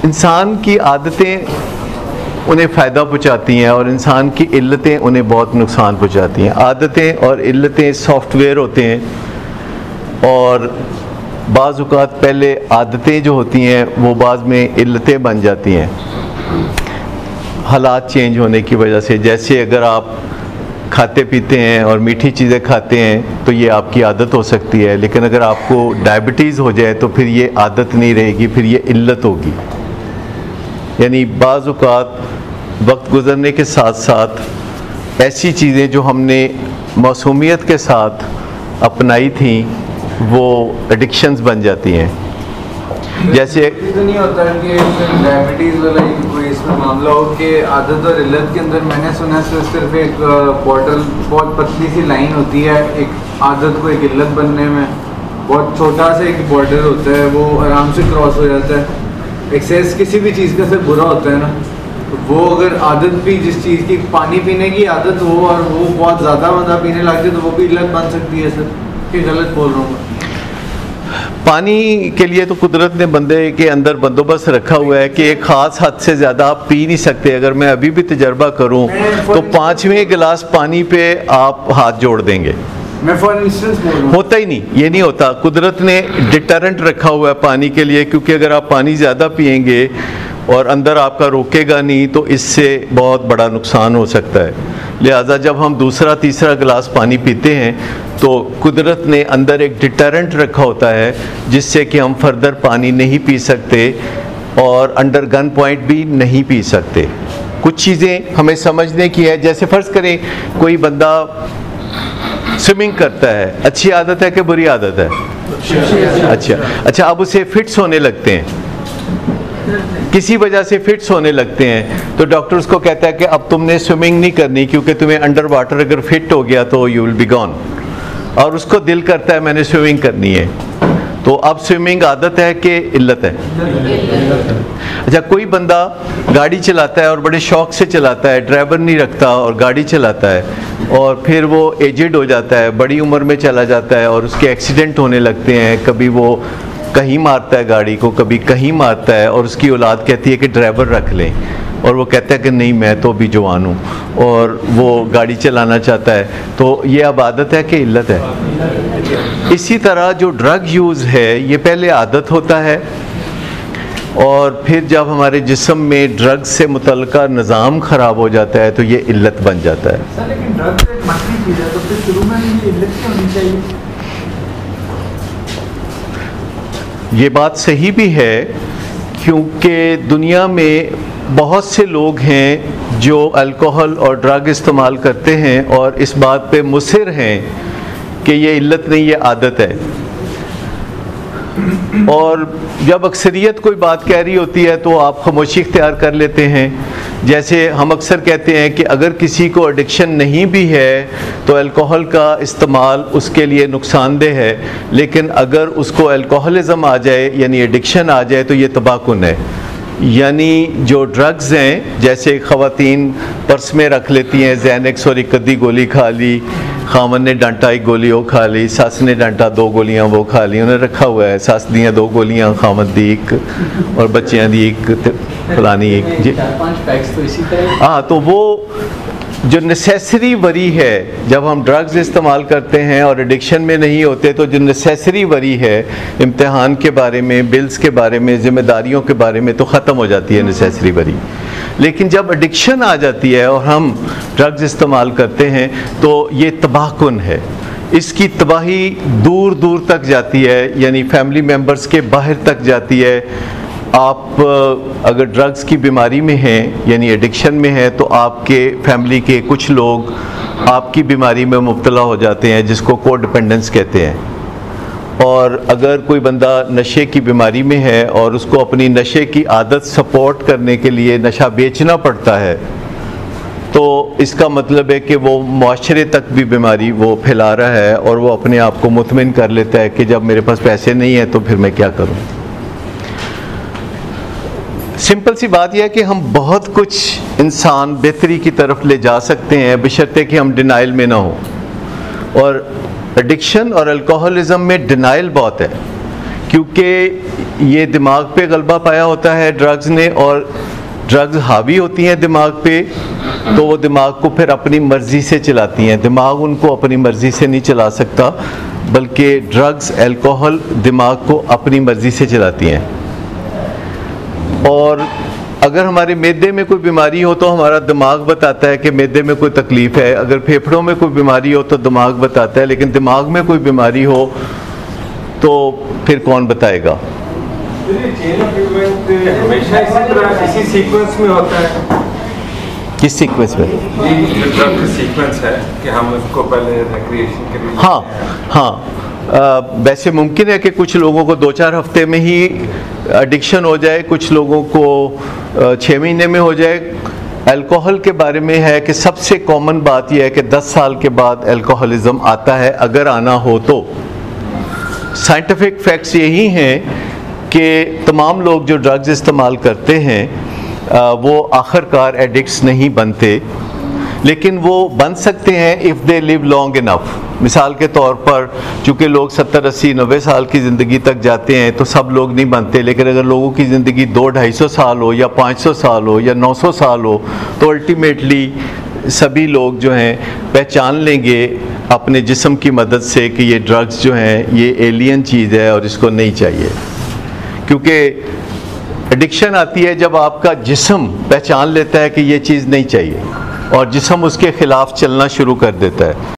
इंसान की आदतें उन्हें फ़ायदा पहुंचाती हैं और इंसान की इल्लतें उन्हें बहुत नुकसान पहुंचाती हैं। आदतें और इल्लतें सॉफ्टवेयर होते हैं और बाज़ औक़ात पहले आदतें जो होती हैं वो बाद में इल्लतें बन जाती हैं हालात चेंज होने की वजह से। जैसे अगर आप खाते पीते हैं और मीठी चीज़ें खाते हैं तो ये आपकी आदत हो सकती है, लेकिन अगर आपको डायबिटीज़ हो जाए तो फिर ये आदत नहीं रहेगी, फिर ये इल्लत होगी। यानी बाज़ औक़ात वक्त गुज़रने के साथ साथ ऐसी चीज़ें जो हमने मासूमियत के साथ अपनाई थी वो एडिक्शंस बन जाती हैं। जैसे तो नहीं होता है कि डायबिटीज़ वाला कोई इसमें मामला हो कि आदत और इल्लत के अंदर मैंने सुना है सिर्फ एक बॉटल बहुत पतली सी लाइन होती है एक आदत को एक इल्लत बनने में, बहुत छोटा सा एक बॉर्डर होता है वो आराम से क्रॉस हो जाता है। एक्सेस किसी भी चीज़ का सिर्फ बुरा होता है ना, तो वो अगर आदत भी जिस चीज़ की पानी पीने की आदत हो और वो बहुत ज़्यादा बंदा पीने लग जाए तो वो भी इल्लत बन सकती है सर, कि गलत बोल रहा हूँ? पानी के लिए तो कुदरत ने बंदे के अंदर बंदोबस्त रखा हुआ है कि एक ख़ास हद से ज़्यादा आप पी नहीं सकते। अगर मैं अभी भी तजर्बा करूं तो 5वें गिलास पानी पे आप हाथ जोड़ देंगे। मैं फॉर इंस्टेंस बोल रहा हूं, होता ही नहीं, ये नहीं होता। कुदरत ने डिटरेंट रखा हुआ है पानी के लिए, क्योंकि अगर आप पानी ज़्यादा पिएंगे और अंदर आपका रोकेगा नहीं तो इससे बहुत बड़ा नुकसान हो सकता है। लिहाजा जब हम दूसरा तीसरा गिलास पानी पीते हैं तो कुदरत ने अंदर एक डिटरेंट रखा होता है जिससे कि हम फर्दर पानी नहीं पी सकते और अंडर गन पॉइंट भी नहीं पी सकते। कुछ चीज़ें हमें समझने की है। जैसे फ़र्ज़ करें कोई बंदा स्विमिंग करता है, अच्छी आदत है कि बुरी आदत है? अच्छा, अब उसे फिट्स होने लगते हैं, किसी वजह से फिट्स होने लगते हैं तो डॉक्टर उसको कहता है कि अब तुमने स्विमिंग नहीं करनी क्योंकि तुम्हें अंडर वाटर अगर फिट हो गया तो यू विल बी गॉन। और उसको दिल करता है मैंने स्विमिंग करनी है, तो अब स्विमिंग आदत है कि इल्लत है? अच्छा, कोई बंदा गाड़ी चलाता है और बड़े शौक से चलाता है, ड्राइवर नहीं रखता और गाड़ी चलाता है और फिर वो एजेड हो जाता है, बड़ी उम्र में चला जाता है और उसके एक्सीडेंट होने लगते हैं। कभी वो कहीं मारता है गाड़ी को, कभी कहीं मारता है और उसकी औलाद कहती है कि ड्राइवर रख लें और वो कहता है कि नहीं मैं तो अभी जवान हूँ और वो गाड़ी चलाना चाहता है। तो ये अब आदत है कि इल्लत है? इसी तरह जो ड्रग यूज़ है ये पहले आदत होता है और फिर जब हमारे जिस्म में ड्रग से मुतल्लिका निज़ाम ख़राब हो जाता है तो ये इल्लत बन जाता है। सर लेकिन ड्रग से मछली चीज़ है तो फिर शुरू में ये इल्लत क्यों होनी चाहिए? ये बात सही भी है क्योंकि दुनिया में बहुत से लोग हैं जो अल्कोहल और ड्रग इस्तेमाल करते हैं और इस बात पे मुसिर हैं कि ये इल्लत नहीं ये आदत है। और जब अक्सरियत कोई बात कह रही होती है तो आप खामोशी इख्तियार कर लेते हैं। जैसे हम अक्सर कहते हैं कि अगर किसी को एडिक्शन नहीं भी है तो अल्कोहल का इस्तेमाल उसके लिए नुकसानदेह है, लेकिन अगर उसको अल्कोहलिज़म आ जाए यानी एडिक्शन आ जाए तो ये तबाहकुन है। यानी जो ड्रग्स हैं, जैसे ख़वातीन पर्स में रख लेती हैं ज़ैनेक्स और एक अद्धी गोली खा ली, खामन ने डांटा एक गोली वो खा ली, सस ने डांटा 2 गोलियां वो खा ली, उन्हें रखा हुआ है सस दियाँ 2 गोलियां, खामन दी एक और बच्चियां दी एक, फलानी एक जी। 4-5 पैक्स तो इसी तरह। हाँ, तो वो जो नेसेसरी वरी है जब हम ड्रग्स इस्तेमाल करते हैं और एडिक्शन में नहीं होते तो जो नेसेसरी वरी है इम्तिहान के बारे में, बिल्स के बारे में, ज़िम्मेदारियों के बारे में, तो ख़त्म हो जाती है नेसेसरी वरी। लेकिन जब एडिक्शन आ जाती है और हम ड्रग्स इस्तेमाल करते हैं तो ये तबाहकुन है। इसकी तबाही दूर दूर तक जाती है, यानी फैमिली मेम्बर्स के बाहर तक जाती है। आप अगर ड्रग्स की बीमारी में हैं यानी एडिक्शन में हैं तो आपके फैमिली के कुछ लोग आपकी बीमारी में मुब्तला हो जाते हैं जिसको को डिपेंडेंस कहते हैं। और अगर कोई बंदा नशे की बीमारी में है और उसको अपनी नशे की आदत सपोर्ट करने के लिए नशा बेचना पड़ता है तो इसका मतलब है कि वो मुआशरे तक भी बीमारी वो फैला रहा है और वो अपने आप को मुतमिन कर लेता है कि जब मेरे पास पैसे नहीं हैं तो फिर मैं क्या करूं। सिंपल सी बात यह है कि हम बहुत कुछ इंसान बेहतरी की तरफ ले जा सकते हैं बशर्ते कि हम डिनाइल में ना हो। और एडिक्शन और अल्कोहलिज़म में डिनाइल बहुत है क्योंकि ये दिमाग पे गलबा पाया होता है ड्रग्स ने, और ड्रग्स हावी होती हैं दिमाग पे, तो वो दिमाग को फिर अपनी मर्ज़ी से चलाती हैं। दिमाग उनको अपनी मर्ज़ी से नहीं चला सकता, बल्कि ड्रग्स, अल्कोहल दिमाग को अपनी मर्ज़ी से चलाती हैं। और अगर हमारे मैदे में कोई बीमारी हो तो हमारा दिमाग बताता है कि मैदे में कोई तकलीफ़ है, अगर फेफड़ों में कोई बीमारी हो तो दिमाग बताता है, लेकिन दिमाग में कोई बीमारी हो तो फिर कौन बताएगा? चेन ऑफ इवेंट हमेशा इसी तरह इसी सीक्वेंस में होता है। किस सीक्वेंस में? ये ड्रग सीक्वेंस है कि हम उसको पहले रिक्रिएशन के लिए। हाँ, वैसे मुमकिन है कि कुछ लोगों को 2-4 हफ्ते में ही एडिक्शन हो जाए, कुछ लोगों को 6 महीने में हो जाए। अल्कोहल के बारे में है कि सबसे कॉमन बात यह है कि 10 साल के बाद अल्कोहलिज्म आता है, अगर आना हो तो। साइंटिफिक फैक्ट्स यही हैं कि तमाम लोग जो ड्रग्स इस्तेमाल करते हैं वो आखिरकार एडिक्ट्स नहीं बनते, लेकिन वो बन सकते हैं if they live long enough. मिसाल के तौर पर चूँकि लोग 70, 80, 90 साल की ज़िंदगी तक जाते हैं तो सब लोग नहीं बनते, लेकिन अगर लोगों की ज़िंदगी 200-250 साल हो या 500 साल हो या 900 साल हो तो अल्टीमेटली सभी लोग जो हैं पहचान लेंगे अपने जिस्म की मदद से कि ये ड्रग्स जो हैं ये एलियन चीज़ है और इसको नहीं चाहिए। क्योंकि एडिक्शन आती है जब आपका जिस्म पहचान लेता है कि ये चीज़ नहीं चाहिए और जिस्म उसके ख़िलाफ़ चलना शुरू कर देता है।